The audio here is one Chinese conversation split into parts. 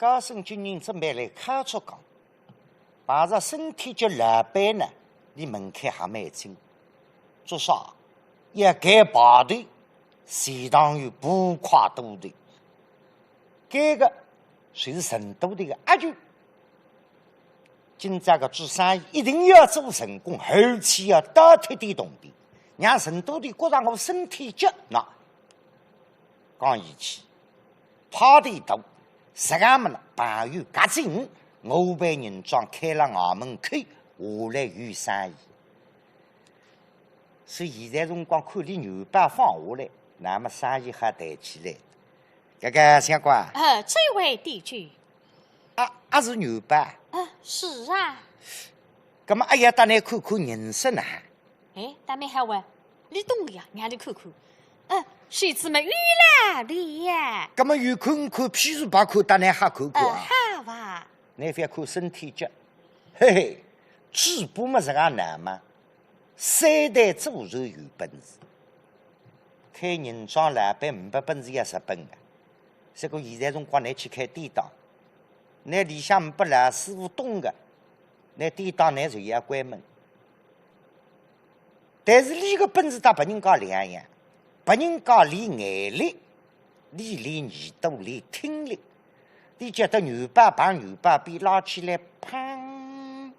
高升军人准备来开出岗，碰着身体脚老板呢，离门槛还蛮近，至少一改排队，相当于步跨多队。这个谁是成都的个阿舅？今朝个做生意一定要做成功，而且要倒贴点动的，让成都的觉着我身体脚那。讲义气，跑得多，实干么呢？朋友夹紧，我被人庄开了衙门口，下来有生意。所以现在辰光看你牛板放下来，那么生意还谈起来。这个相关。这位地主。也是牛板。是啊。那么也要带你看看人生呢。大妹还问，你懂的呀？让你看看。谁子们越来越呀？那么有看看，譬如把看，带你还看看啊。好吧。你非要看身体脚，嘿嘿，嘴巴么是个难嘛？三代祖传有本事，开人庄老板500本事也10本的。这个现在辰光，你去开店档，你里向500来师傅懂的，你店档你就要关门。但是你个本事打别人家两样，别人家练眼力，你练耳朵，练听力。你觉得牛板把牛板臂拉起来，砰！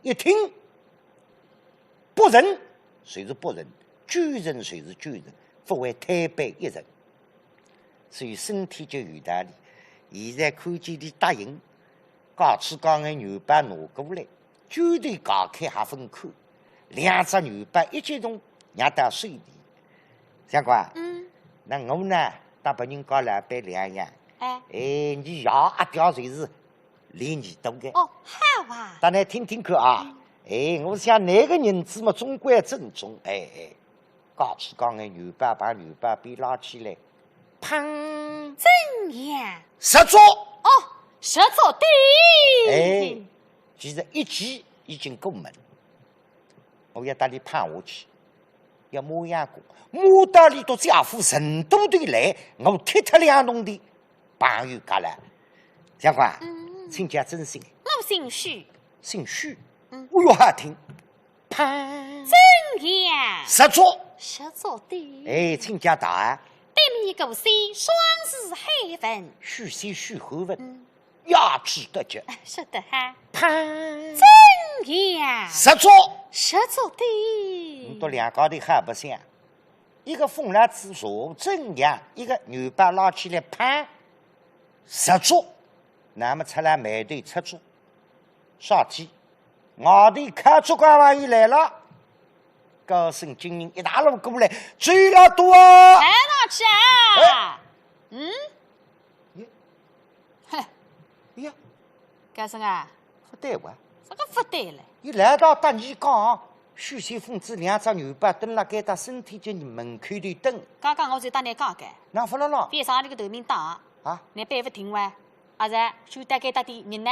一听，不人谁是不人，举人谁是举人，不为太白一人。所以身体就有道理。现在看见你答应，刚去刚的牛板拿过来，绝对搞开还分开，2只牛板一激动，让它水里。相关，那我呢，打别人家老板两样。你牙一条就是练耳朵的。好啊。大家听听看啊。我想哪个人子嘛，总归正宗。刚去刚的牛板把牛板臂拉起来，砰！怎样？实做。实做对。其实一击已经够门，我要带你攀下去，要摸样过，摸到你到家父成都队来，我踢他2弄的。朋友家来，相关，请讲真心。我姓许。姓许。我哟还听，砰！怎样？实做。实做对。请讲答案。对面故事双子黑粉。许先许后文，牙齿得脚。是的哈。砰！怎样？实做。实做对。你到两高头还不像，一个风来自说怎样，一个牛板拉起来砰！实做，那么出来买队出租，上天，我的开出关玩意来了，高升军人一大路过来，追了多。来了去啊！呀，高升啊，不对哇，这个不对了。一来到大泥岗，许仙疯子2只牛板蹲辣盖他身体就门口头等。刚刚我就打你讲的，那不了了。别上你个头名打。你背不听哇？是就大概打的人呢？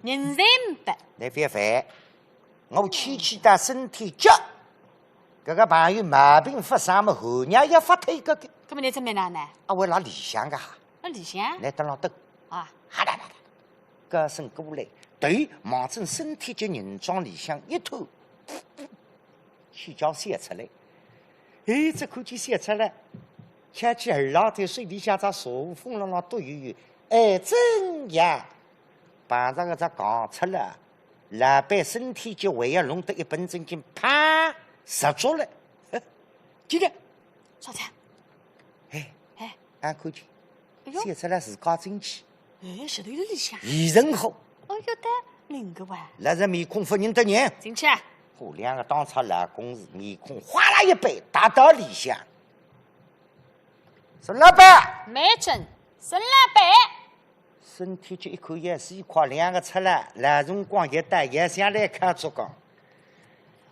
人才不？你别烦，我气的身体脚，这个朋友毛病发生么后娘也发退个。那么你怎么样呢？我拿理想个哈。那理想？来等了等。哈哒哒哒，高升过来，对，望正身体就人装里向一吐，气叫泄出来。这口气泄出来。看起耳浪在水底下在沙风浪浪都有，怎样？把这个讲出了，老板身体就为要弄得一本正经，啪，实做了。记得，少强。俺看见，写出来自家争气。石头有理想。艺人好。有的另个哇。那是面孔不认得人。进去。我2个当初老公是面孔哗啦一杯，达到理想。孙老板，没准孙老板，身体就一口烟水块2个出来，来辰光一带也想来看做工。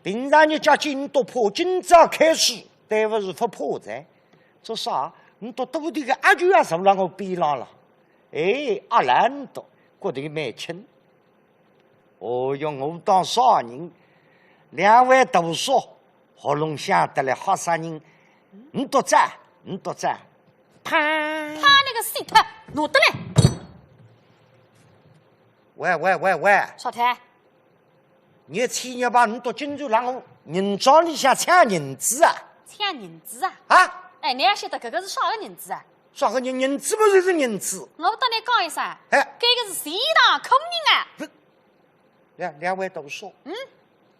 平常你叫金多破，今朝开始，对不是不破财。做啥？你到多地个阿舅啊，受了我边浪了。阿兰多觉得蛮轻。哦哟，我当啥人？2位读书，喉咙响得来好啥人？你多赞，你多赞。啪！那个个死脱，拿得来。喂，少太，你天天把你到金州让我人庄里向抢银子啊！抢银子啊！啊！哎，你也晓得搿个是啥个银子啊？啥个银子不就是银子？我当你讲一声，哎，搿个是谁当空人啊？两位都说，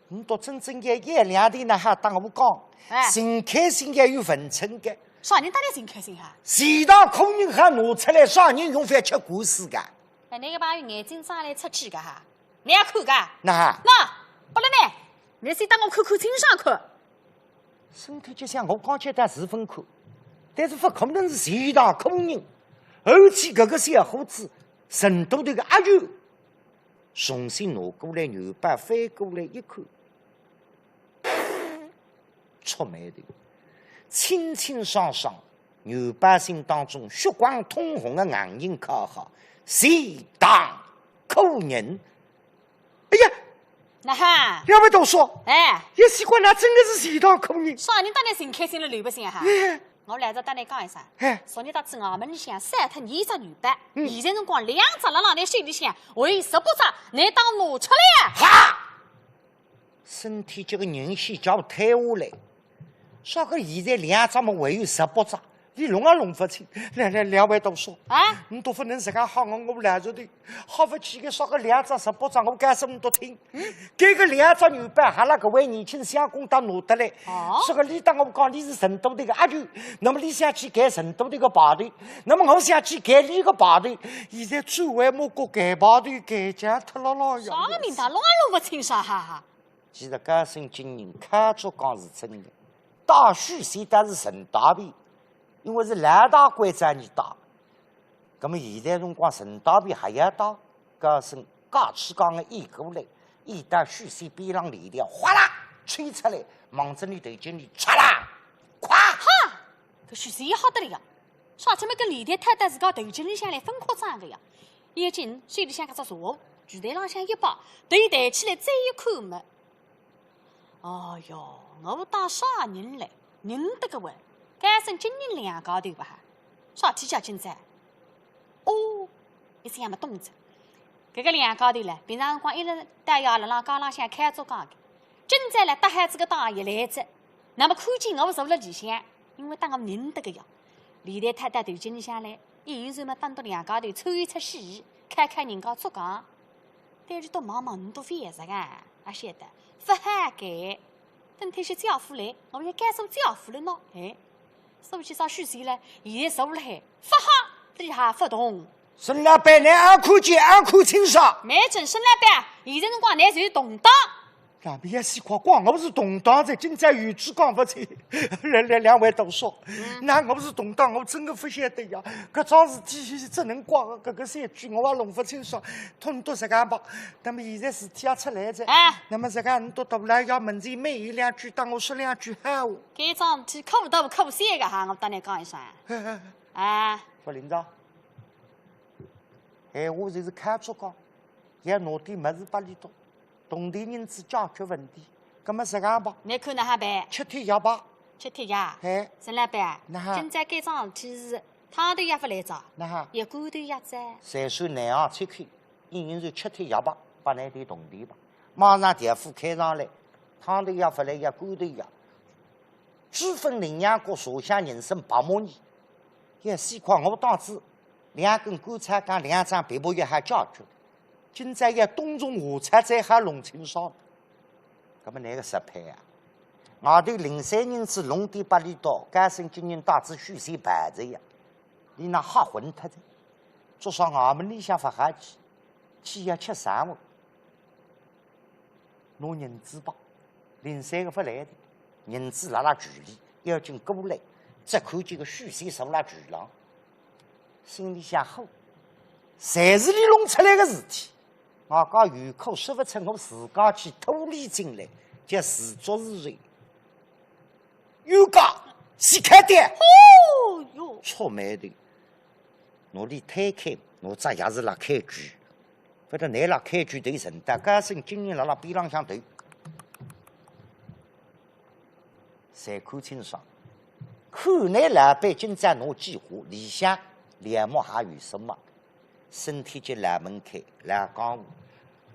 你到真正的1、2天呢，还当我讲，心开心的有分寸的。啥人当你真开心哈？谁当空人还拿出来，啥人用饭吃故事的？哎，那个把眼睛张来出去个哈，你也看个？那不然呢？你先当我看清爽看。身体就像我刚才的是分看，但是不可能是谁当空人。而且这个小伙子成都这个阿舅，重新拿过来牛排翻过来一看，出卖的，清清爽爽，牛百姓当中血光通红的硬硬烤好，谁当口人？哎呀！那哈，两位都说，哎，也习惯那真的是谁当口人？啥人当你真开心了流不心哈？我来这当你讲一声，昨日到子衙门里向3脱2只牛排，现在辰光2只辣辣你手里向，还有18只，你当拿出来呀？哈！身体这个人先叫我退下来。啥个现在2只么还有18只？你弄也弄不清。来，两位都说啊，你都不能自家喊我来着的，好不起个啥个2只18只，我干什么都听。这个2只牛排，哈拉各位年轻相公当拿得来。说个你当我讲你是成都的个阿舅，那么你想去改成都的个排队，那么我想去改你个排队。现在周围莫个改排队改讲脱了呀。啥名堂弄也弄不清啥哈哈。其实干生今年看着讲是真的，大许现在是陈大便。因为是蓝大官在你打，那么现在辰光陈大便还要打，高声嘎起刚的一过来，一旦虚线边上离掉，哗啦吹出来，往这里头经理唰啦，咵哈，搿虚线也好得了呀，啥他妈跟李太太带自家头颈里向来分扩张个呀，眼睛手里向搿只茶壶，举台浪向一摆，头抬起来再一看嘛，哦哟，我当啥人来？认得个喂？改成今年2高头吧？啥天叫今朝？哦，一直也没动着。搿个2高头唻，平常辰光一直带要辣辣街浪向开做讲的。今朝唻，搭海子个当一来着，那么看见我坐辣里向，因为当我认得个呀。李太太带头巾里向来，伊有时么当到2高头抽一出戏，开人家做讲。但是到忙你都非实个，也晓得不好改。等退休教父来，我要改做教父了喏，哎。收起啥虚线了？现在收了海，发哈底下发动。孙老板，你耳看见，耳看清爽。没准孙老板，现在辰光你就是同党。那边西瓜光，我是同党在，今朝语句讲不清。两位都说，那我是同党，我真的不晓得呀。搿桩事体只能怪搿个3句，我也弄不清爽，通都自家吧。那么现在事体也出来着，那么自家你都到来要门前每一2句，当我说2句好话。搿桩事体可不到可不三个哈，我当你讲一声。副领导，闲话就是看着讲，要拿点物事把里头。同地人子解决问题，葛么自家吧？你看哪哈办？7天夜吧。7天夜。哎，陈老板，今朝搿桩事体是汤头也不来着，那哈，一罐头也在。3岁内行切开，应该是7天夜吧，把那点同地吧。马上店铺开上来，汤头也不来，一罐头也。猪分领养过属下人生8毛年，也西瓜我当子2根棺材杆2张被铺也还解决。今朝要冬虫夏菜再还弄清爽，搿么哪个失败啊？外头03年子弄点8里刀，改成今年大致虚线排着呀，你那吓昏脱的，桌上衙门里向发下去，去要吃3碗，拿银子吧，03个不来的，银子辣局里，要紧过来，只看见个虚线坐辣局上，心里想吼，侪是你弄出来的事体。我讲有口说不出，我自家去脱离进来，叫自作自受。有家先开店，哦哟，出卖的，我里摊开，我这也是辣开局，不得你辣开局头承担，加上今年辣边浪向头，侪看清爽。看你老板今朝拿计划，里向脸目还有什么？身体就来门开来讲话，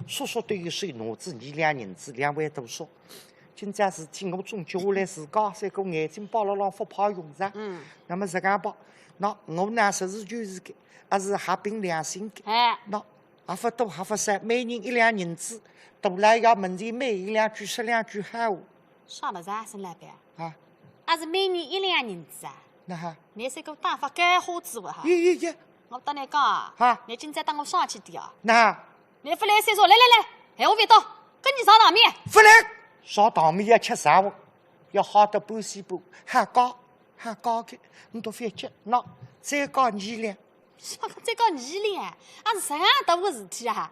叔叔对于水脑子你两银子2万多少？今朝事体我总结下来自家三个眼睛包了让不怕用上。那么这样吧，那我呢实事求是的，还是合并良心的。那还不多还不少，每人1两银子，大来要门前每1两句10两句好话。啥么子啊，沈老板？啊，还是每人1两银子啊？那哈，你三个打发干花子哇哈！耶，我当你讲啊，哈，你今朝当我上去点啊！那你不来三说，来，喊我别到，跟你上场面。不来，上当面要吃啥物？要好的半西半，还高的，你都别急，那再高2两。啥个再搞2两？还是啥大个事体啊？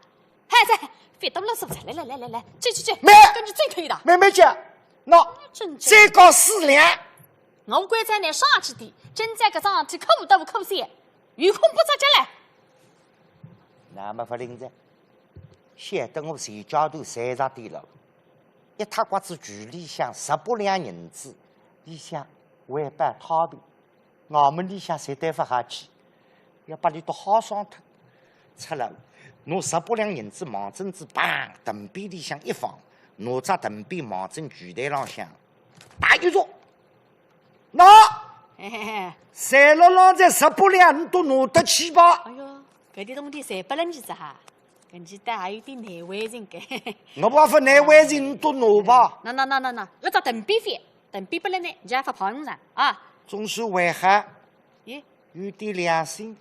嗨，再别多啰嗦了，来，去，没，跟你最可以的。妹姐，那真再高4两。我乖在你上去的，今朝搿桩事体可大可小，有空不着急来。那么不灵着，晓得我谁家头3场地了，一塌瓜子局里向18两银子，里向万般讨便，我们里向谁对不下去，要把你都好爽脱。出了，拿18两银子忙针子砰藤边里向一放，拿只藤边忙针拳台浪向，打一着。那三六郎在18两，你都拿得起吧？哎哟，搿点东西侪不能记着哈，搿记得还有点难为情该。我不说难为情，你都拿吧。那，搿只藤边飞，藤边不能拿，人家发跑用上啊。总是为海，咦，有点良心，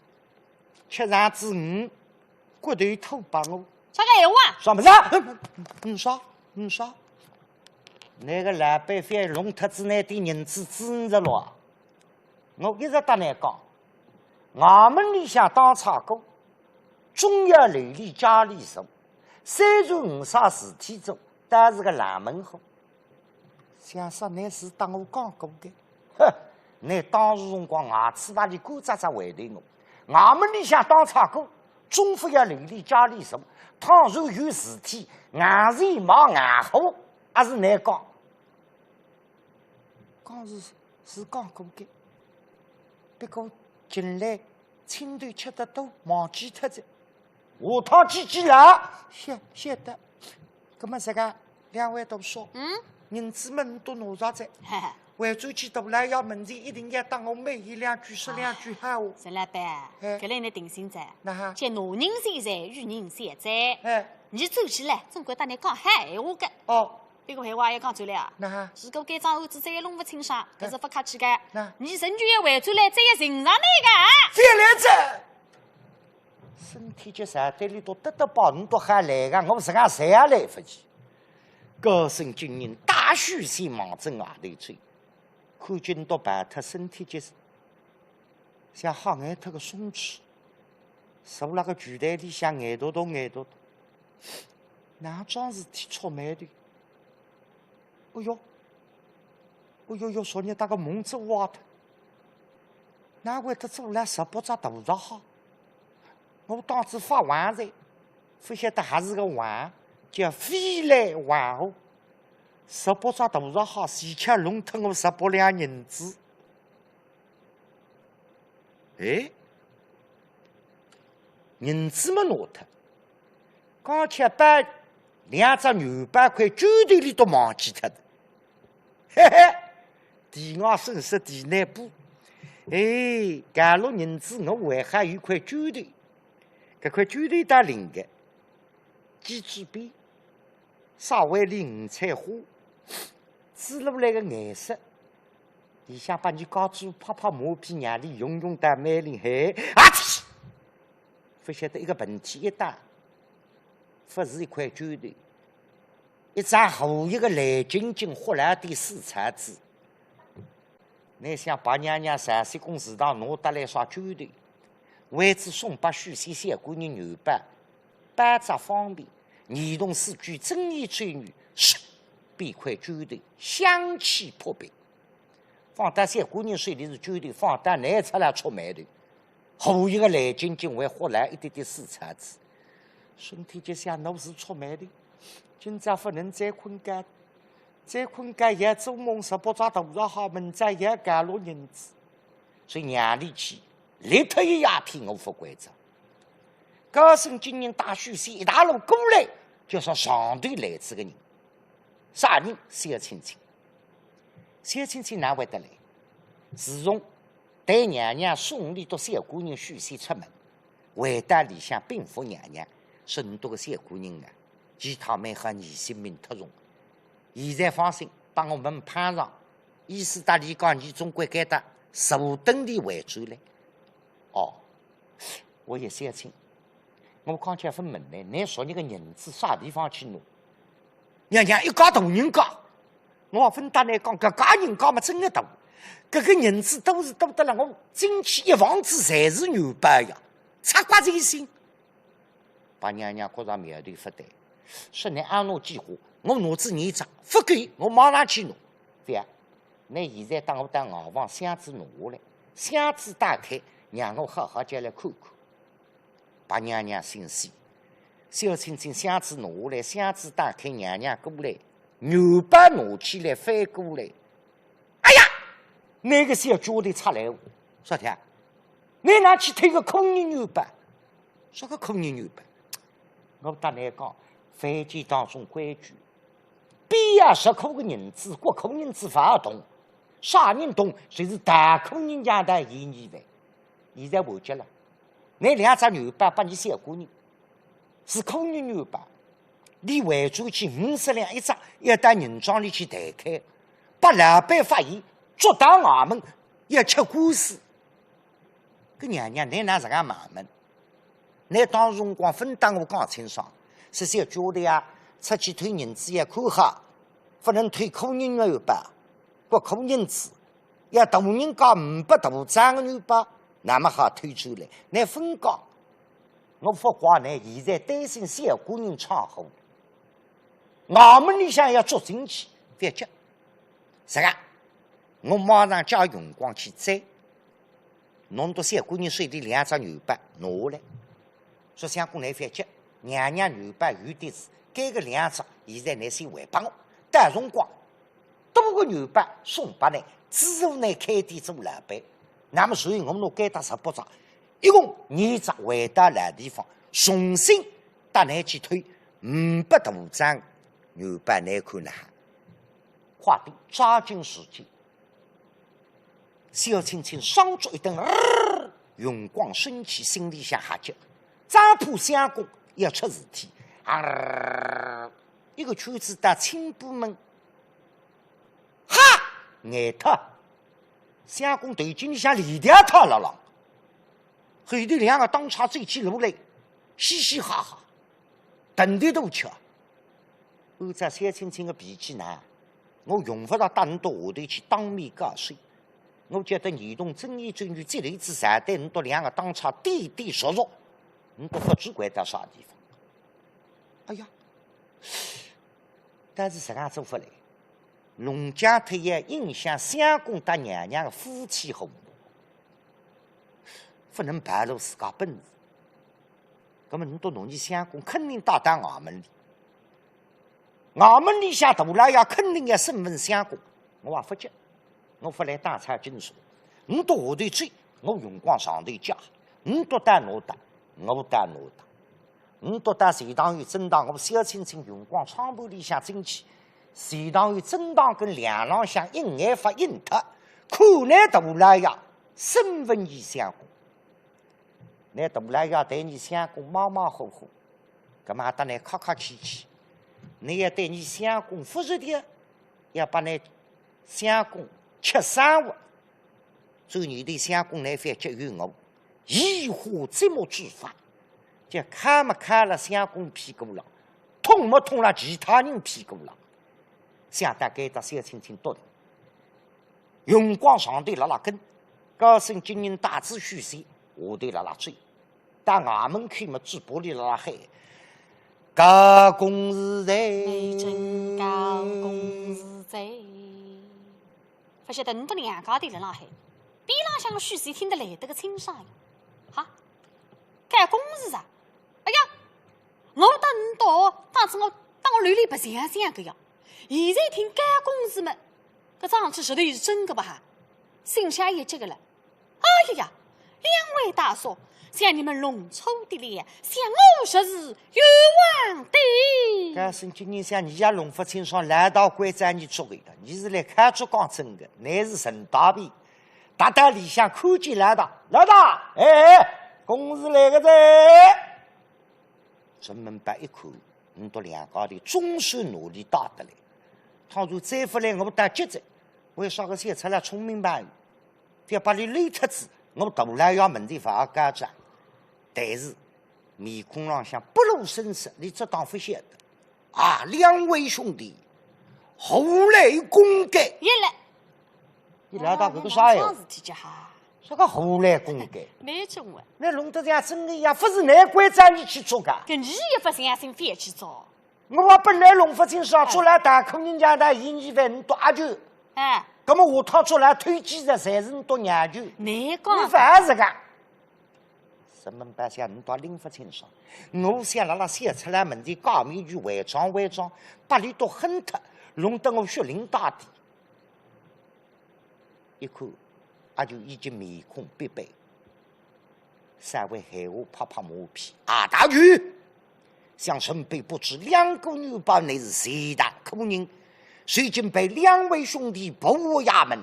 吃上子鱼，骨头吐把我。啥个闲话啊？啥么子？啥？那个老板非弄脱子那点银子支着了。我一直跟你讲，我们里向当差工，总要流里家里住，虽然无啥事体做，但是个冷门货。想说那是当我讲过的，哼！你当时辰光牙齿把你干扎扎回头我，我们里向当差工，总不要流里家里住，倘若有事体，硬是一忙硬活，还是难讲。讲是讲过的，不过近来青头吃得多，忘记脱着。下趟记了，晓得。那么这个2万多少？银子们都拿上在。回转去大来要门前，一定要当我每1两句10两句好话。陈老板，搿来你定心在。那哈，见拿人现在，与人现在。你走起来，总归当你讲好闲话个。哦。别个闲话也讲转来啊！那哈，如果该桩案子再也弄不清爽，搿是不客气个。你人就要回转来，再也寻上你个。别来着！身体就上队里都得饱，你都还来个，我自家谁也来不及。高声军人大须先忙正外头吹，看见你都摆脱身体就是像吓眼脱个松弛，坐辣个拳台里向眼朵朵，哪桩事体出眉头？哎呦！昨日那个梦子挖脱，哪会得做了18只大闸蟹？我当时发黄财，不晓得还是个黄，叫飞来黄河。18只大闸蟹，前恰弄脱我18两银子。哎，银子没拿脱，刚才把2只牛板块卷头里都忘记脱的。嘿，地昂伸缩地内部。哎，假如银子我还还有块卷头，搿块卷头带灵的，鸡翅边，稍微里5彩花，紫落来个颜色，里向把你搞出泡马屁，让你用得美丽。嘿，啊嚏！不晓得一个盆体一打，不是一块卷头。一张厚一个蓝晶晶豁然的四彩纸，你想白娘娘30公祠堂拿得来耍卷头，为子送把许仙小姑娘牛板，班扎方便，儿童四句正义吹女，唰，变块卷头，香气扑鼻。放大小姑娘手里是卷头，放大拿出来出眉头，厚一个蓝晶晶为豁然一点点四彩纸，身体就像侬是出眉头。今朝不能再困觉，也做梦18只大闸蟹，明朝也赶落银子，所以夜里去立刻一鸦片我不规则。高升今年大虚线一大路过来，就说上队来这个人，啥人？小青青。小青青哪会得来？自从带娘娘送礼到小姑娘许仙出门，回到里向禀赋娘娘，说你这个小姑娘啊，其他蛮好，疑心命特重。现在放心，把我们攀上，意思大理讲，你总归该得手等的为主嘞。哦，我也小青。我刚才分门呢，你说你个银子啥地方去拿？娘娘一家大人家，我分担来讲，搿家人家嘛真个大，搿个银子都是多得了，我进去一房子侪是牛掰呀，擦瓜在心。把娘娘觉着苗头不对，说你按我计划，我拿子你张，不给我马上去拿。对呀，你现在当我到厨房箱子拿下来，箱子打开，让我好好叫来看看。把娘娘心死，小青青箱子拿下来，箱子打开，娘娘过来，牛掰拿起来翻过来。哎呀，那个小脚头出来，说的，你拿去推个空人牛掰，说个空人牛掰。我打来讲，饭店当中规矩，边呀10块个银子，国空银子发动，啥人动就是大空人家的1年饭。现在忘记了。那2只牛掰把你小姑娘是空人牛掰，你回转去50两一张，要到人庄里去抬开，把老板发现，捉到衙门要吃官司。搿娘娘，你哪这个衙门？你当时辰光分担我讲清爽，是小叫的呀，出去推银子要看好，不能推空人牛掰，国空银子要大人家500大张个牛掰。那么好推出来，那分讲，我不怪你。现在担心小姑娘闯祸，衙门里向要捉进去，别急。是个，我马上叫用光去摘，弄到小姑娘手里2只牛掰拿下来。说相公来别急，娘娘牛掰有的是，该个2只，现在你先还拨我，到辰光多个牛掰送拨你，之后呢开店做老板。那么，所以我们该打18张，一共2只回到老地方，重新带你去推500大张牛掰，你看了哈？快点抓紧时间！小青青双脚一蹬，用光升起，心里想吓急，张破相公要出事体，一个圈子到青布门，哈，眼特。相公头颈里向连条套了了，后头2个当差走起路来，嘻嘻哈哈，等的都吃。按照小青青的脾气呢，我用不着带你到下头去当面告诉。我觉得儿童正义专员这类子上带你到2个当差点点熟熟，你都不知怪到啥地方。哎呀，但是这样做不来。龙江特要影响相公搭娘娘的夫妻红路，不能败露自家本事。那么你到侬去相公肯定到达衙门里，衙门里向大老爷肯定要审问相公。我也不急，我不来打草惊蛇。你到下头追，我用光上头加；你到打我打，我打我打。你到打随堂院正当我小青青用光窗户里向进去。随堂院正当跟梁浪向一眼发应脱，可奈大老爷审问你相公，那大老爷对你相公马马虎虎，干嘛得你客客气气？你要对你相公负责的，要把你相公吃生活。所以你对相公来反结怨我，移花这么之法，就看没看了相公屁股了，痛没痛了其他人屁股了。想大概到小青青多的，用光上头拉拉跟，高升今年大致虚线，下头拉拉追，到衙门口嘛，嘴巴里拉拉喊，高公是谁？真高公是谁？不晓得你到2家头拉拉喊，边浪向个虚线听得来得个清爽呀！哈，该公是啥？哎呀，我到你到，当时我乱里白相相个呀！现在听该公子们，搿张起石头是真个吧？哈，心下一急个了。哎呀呀，两位大叔，向你们弄臭的脸，向我说是冤枉的。但是今年像你家龙福清爽来到关在你作为的，你是来看出讲真的，乃是陈大兵。大大里向看见来的，来的，公事来个在。专门把一看，你到两家的总算努力打得来。倘若再不来，我打节奏，为啥个写出来聪明办语？要把你累脱子，我大来要问题法家长。但是面孔上向不露声色，你这当不晓得啊！两位兄弟，后来公改，你来到这个啥哟？这个后来公改，没中啊！那弄得像真的呀，不是难怪找你去做噶。跟你也不相信，非去做。我本来龙福清爽做来大口人家的演艺份多阿舅，那么下趟做来推荐的才是你多娘舅。你讲，你反是个。什么办下你到林福清爽，我想让他写出来问题，搞面具伪装，把你都恨他，弄得我血淋大地。一看，阿就已经面孔必白，三位害我拍马屁啊！大局，想身辈不知两个女包乃是谁大苦人，谁竟被两位兄弟捕入衙门，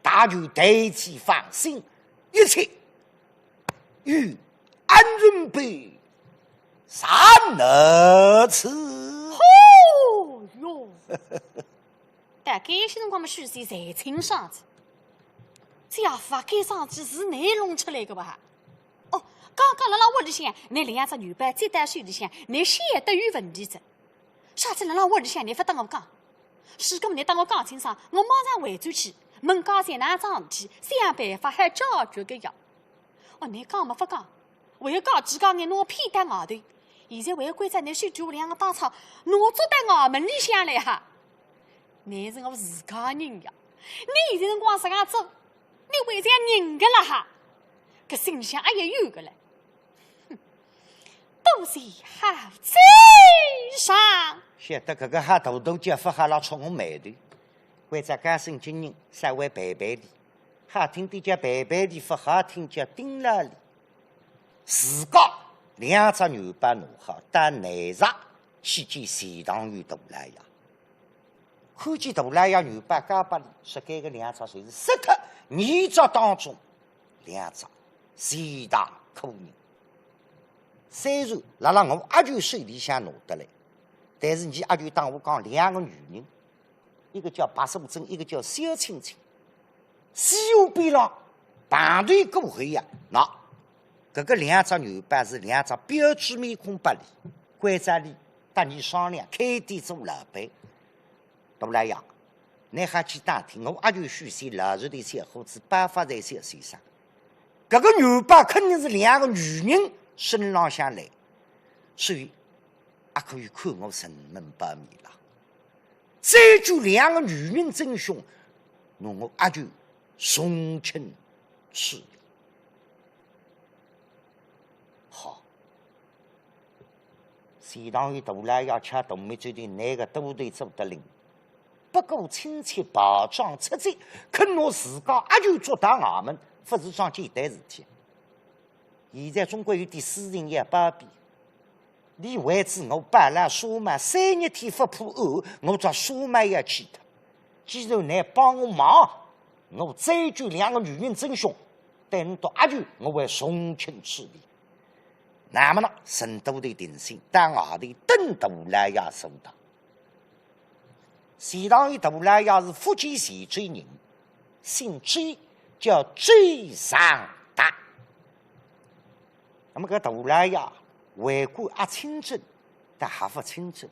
大局对其放心，一切与安准备三二次。哦哟！大概些辰光么，虚岁才清爽子。这样发改上去是内弄出来的吧？哦，刚刚辣屋里向，那两只女伴再带手里向，你写得有问题子。下次辣屋里向，你不等我讲，如果你等我讲清爽，我马上回转去问刚才哪桩事体，想办法还解决个样。哦，你讲么不讲？为讲几讲你拿屁在外头，现在为关在你手脚两个当场拿坐在衙门里向来哈。你是我自家人呀，你现在辰光这样做。你为啥认个了哈？搿心里向也有个了。哼，都是好嘴上。晓得搿个哈大姐夫哈拉冲我眉头，为在家生今人稍微陪陪的，好听的叫陪陪的，不好听叫顶了里。自家两只牛把弄好，但内上去见钱塘于大来呀。看见大来呀牛把家把里，说该个两只谁是杀脱。二者当中，两者谁大可人？虽然辣我阿舅手里向拿得来，但是你阿舅当我讲两个女人，一个叫白素贞，一个叫小青青。西湖边浪排队过会呀，那搿个两只牛板是两只标致面孔不离，关在里搭你商量开店做老板，大来呀。你还去打听我阿舅许些老实的小伙子办法在小身上，这个牛爸肯定是两个女人身上向来，所以也可以看我神门八面了。再就两个女人真凶，弄我阿舅送亲吃药。好，相当于大来要吃东没决定哪个都得做得灵。不够亲切包装出战，肯拿自家阿舅做大衙门，不是桩简单事体。现在中国有点私人也包庇，你为知我办了沙麦3日天不破案，我做沙麦也去脱。既然你帮我忙，我再救两个女人真凶，带你到阿舅，我会送亲吃礼。那么呢，成都的定性，当衙的等大来也收到。钱塘于大来也是福建泉州人，姓追，叫追上达。那么搿大来也为官也清正，但还不清正，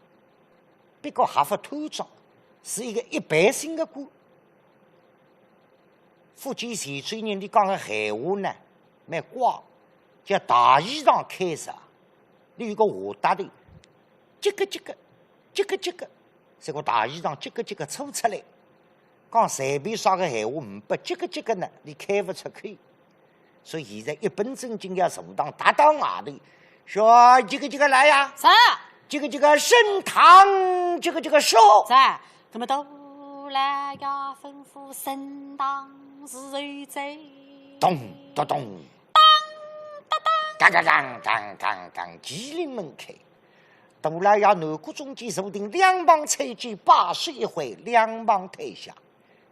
别个还不贪赃，是一个一般性的官。福建泉州人，你讲个闲话呢，蛮瓜，叫大衣裳开始，你有个话搭的，这个。这个大衣裳这个抽出来，讲随便说个闲话，唔不这个呢，你开不出口。所以现在一本正经要坐当大当外头，说这个来呀，啥？这个升堂，这个说啥？那么都来呀，吩咐升堂是谁在？咚，当刚刚刚刚刚刚，吉林门开。杜拉要南国中间坐定，两旁吹举把手一挥，两旁退下，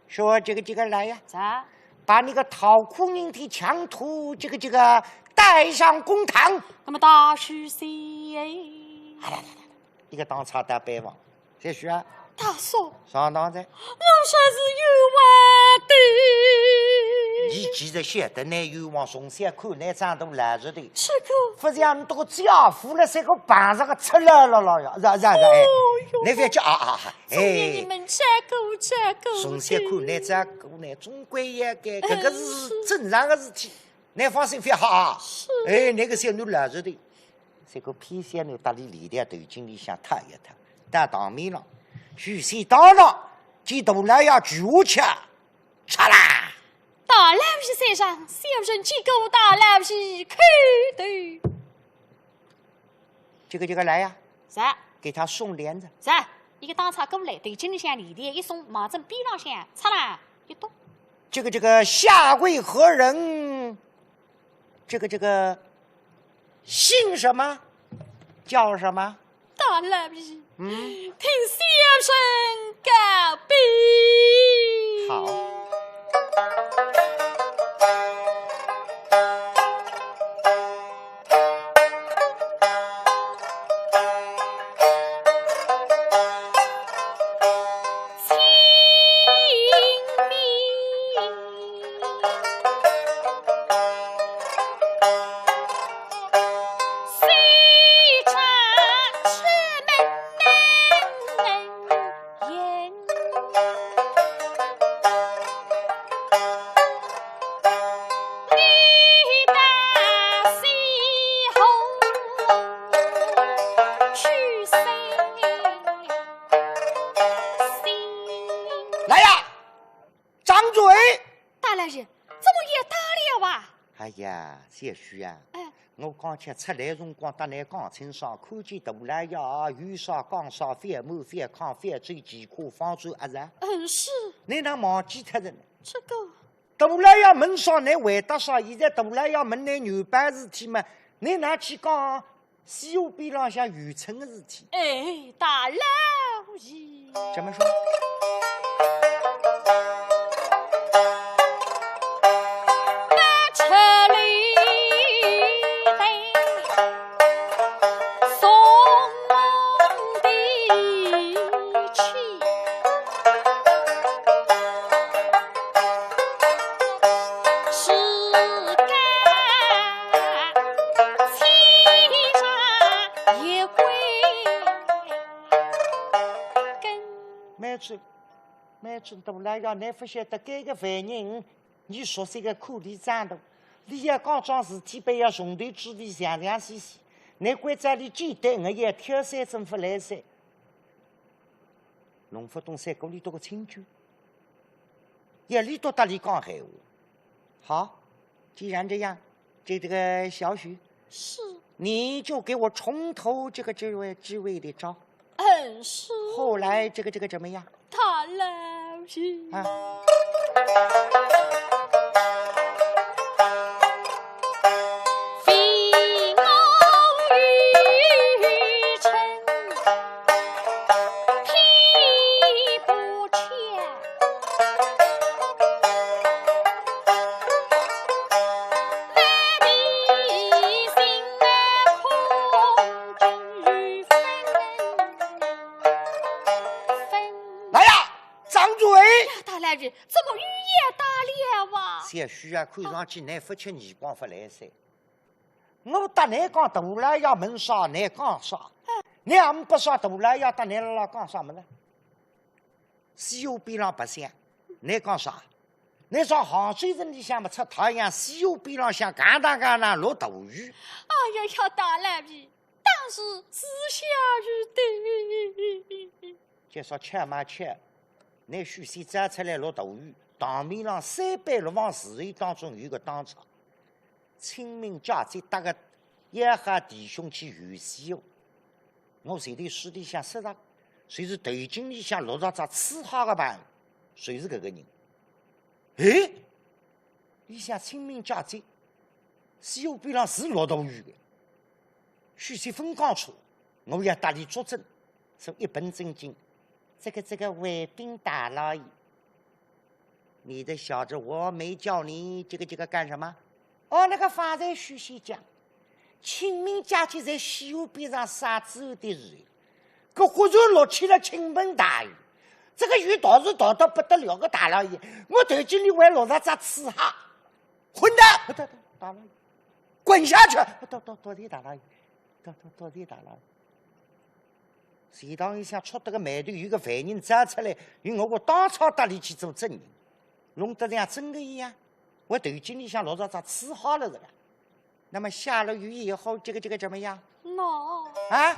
说这个来呀，啥？把你个讨苦人的枪土这个带上公堂。那么大是谁？一个当差打北王，这是啊，大嫂，上当在。我说是冤枉的。你记得晓得那冤枉从小看那长都来着的。这个。不然这个家父了，这个板上个出来了呀，哎，那边叫你们这个。从小看那这个呢，总归也该，这个是正常的事体。那放心非好。哎，那个小女来着的，这个皮小女打理里的头经理想踏一踏，但当面了，许谁到了，几头来要举武器，查啦！大老皮身上，小人几个大老皮开的。这个来呀！啥？给他送帘子。啥？一个当差过来，对经理向里边一送，马正边上向擦啦一动。这个下跪何人？这个姓什么？叫什么？大老皮。听小人告别。好。些许啊，我刚才出来辰光，搭那钢琴上看见大来呀，雨刷、钢刷、反木、反抗、反追、几颗方舟啊是？是。你那忘记脱了呢？这个。大来呀，门上你回答啥？现在大来呀，门内牛办事体嘛，你拿去讲西湖边浪向渔村的事体。哎，大老爷。怎么说？买准大来呀！你不晓得这个犯人，你说这个苦力战斗，你也刚桩事体被要兄弟之地详详细细，你关在里记得我也挑三政府来噻。弄不懂三个里头个清酒，也里头搭里讲闲话。好，既然这样，这个小许是，你就给我从头这个职位的招。是。后来这个怎么样？大老爷啊。怎么语言大了哇？小许啊，看上去你不吃耳光不来噻。我搭你讲大来要门啥，你讲啥？你还不说大来要搭你老讲啥么子？西湖边上白相，你讲啥？你说杭州人里向不出太阳，西湖边上向干当落大雨。哎呀呀，大老爷，当时是下雨的。就说吃嘛吃。那许仙站出来落大雨，堂面上360房侍卫当中有个当场，清明佳节搭个一下弟兄去游戏哦。我随头书里向说上，谁是头经里向落到只刺哈个板，谁是这个人？哎，你想清明佳节，西湖边上是骆驼鱼的。徐先锋讲出，我要大力作证，说一本正经。这个卫兵大老爷，你的小子，我没叫你这个干什么？哦，那个方才徐先讲，清明假期在西湖边上撒猪肉的日，可忽然落起了倾盆大雨。这个雨倒是倒得不得了个大老爷，我头经理还落了只刺哈，混蛋！大老爷，滚下去！到底大老爷，到底大老爷。谁当一下出得个外头有个犯人站出来，与我当场搭里去做证人，弄得像真的一样。我头经理想落着只刺哈了是吧？那么下了雨以后，这个怎么样？啊？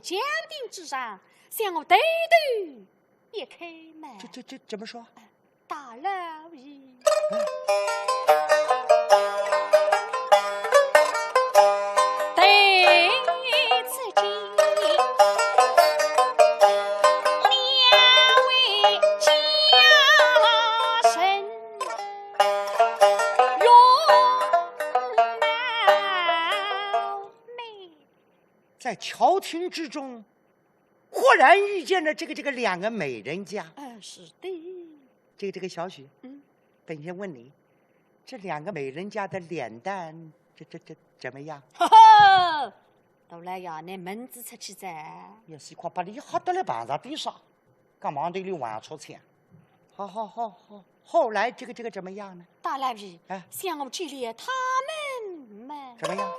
江顶之上，向我对对一开门。这怎么说？大老爷，对此间，两位家神在朝廷之中，忽然遇见了这个两个美人家。是的。这个小许，本先问你，这两个美人家的脸蛋，这怎么样？哈哈，都来呀，那门子出去噻。也是块把你好得来碰上地上，干嘛对你玩出钱？好，后来这个怎么样呢？大老爷，向我建立他们怎么样？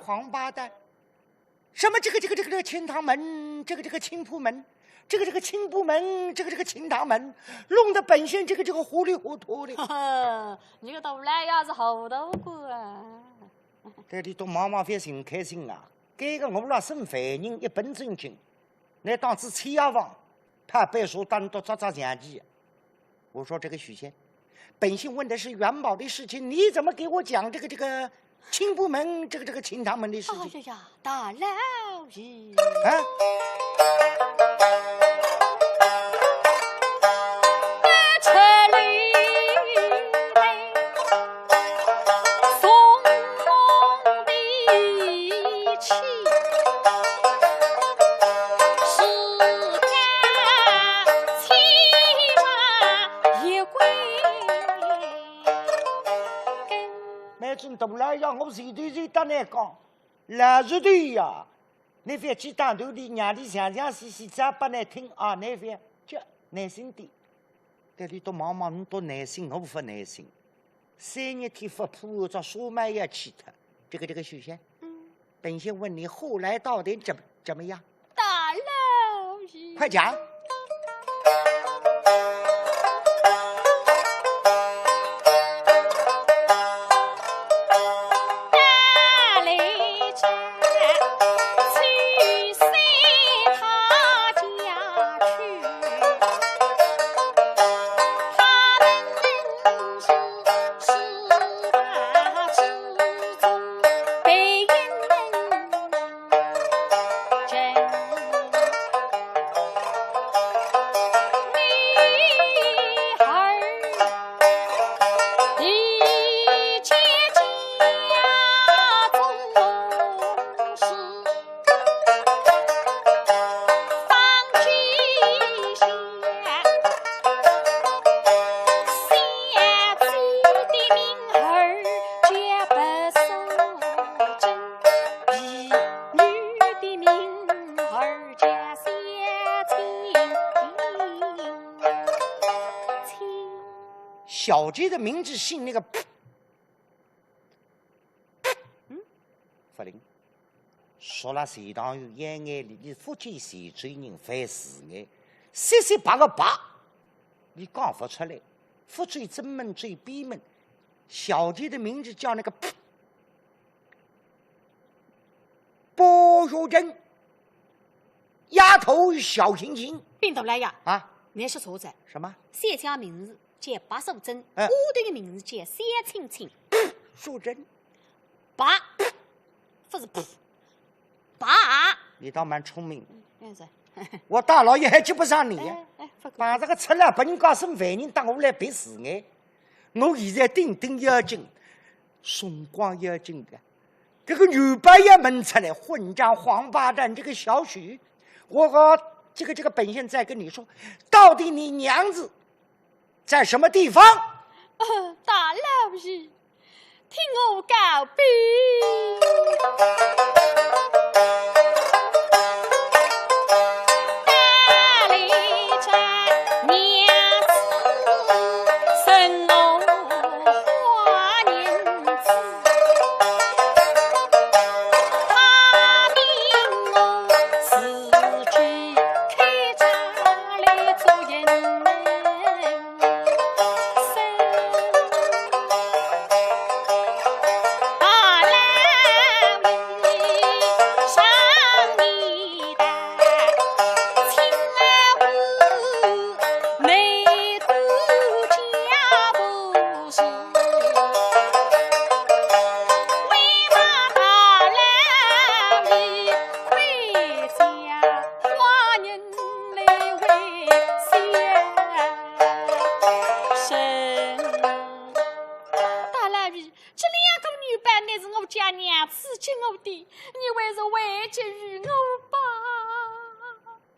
黄八蛋！什么这个清堂门，这个青浦门，这个青浦门，这个清堂门，弄得本县这个糊里糊涂的。你个都来呀是好多个啊！这里都妈妈非常开心啊！这个我们那省犯人一本正经，那当时崔家房，他背书单独抓相机。我说这个许仙，本县问的是元宝的事情，你怎么给我讲这个？青浦门这个清堂门的事情。哎呀，大老爷啊！这里送梦的气，是他骑马一归。大老爷，我随对打那讲，老是对呀。那边去当头的，让你详细讲把你听啊。那边就耐心点，这里都忙你多耐心，我不发耐心。3日天发铺着书卖要去他，这个许仙，本先问你后来到底怎么样？大老快讲。小姐的名字姓那个法令说了谁当有眼眼里你福建谁追人犯事眼38个8你讲不出来福追正门追闭门小姐的名字叫那个包学珍丫头小心心并头来呀啊你说错子什么三家名字叫白素贞我对的名字叫三青青素贞白不是白你倒蛮聪明是我大老爷还接不上你把这个出来把人家生犯人当我来别死哎我现在顶顶要紧松光要紧的这个女白也门出来混账黄八蛋这个小许我和这个本县再跟你说到底你娘子在什么地方大老爷听我告别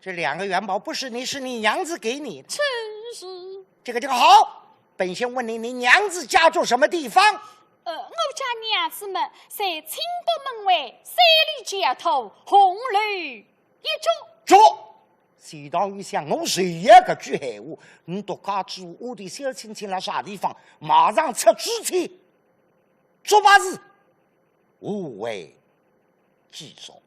这2个元宝不是你是你娘子给你的真是这个好本县问你你娘子家住什么地方我家娘子们在清北门外3里街头红楼一住谁当于想我谁也个句闲话你都告诉我的小亲戚了啥地方马上出主去做把事无为记住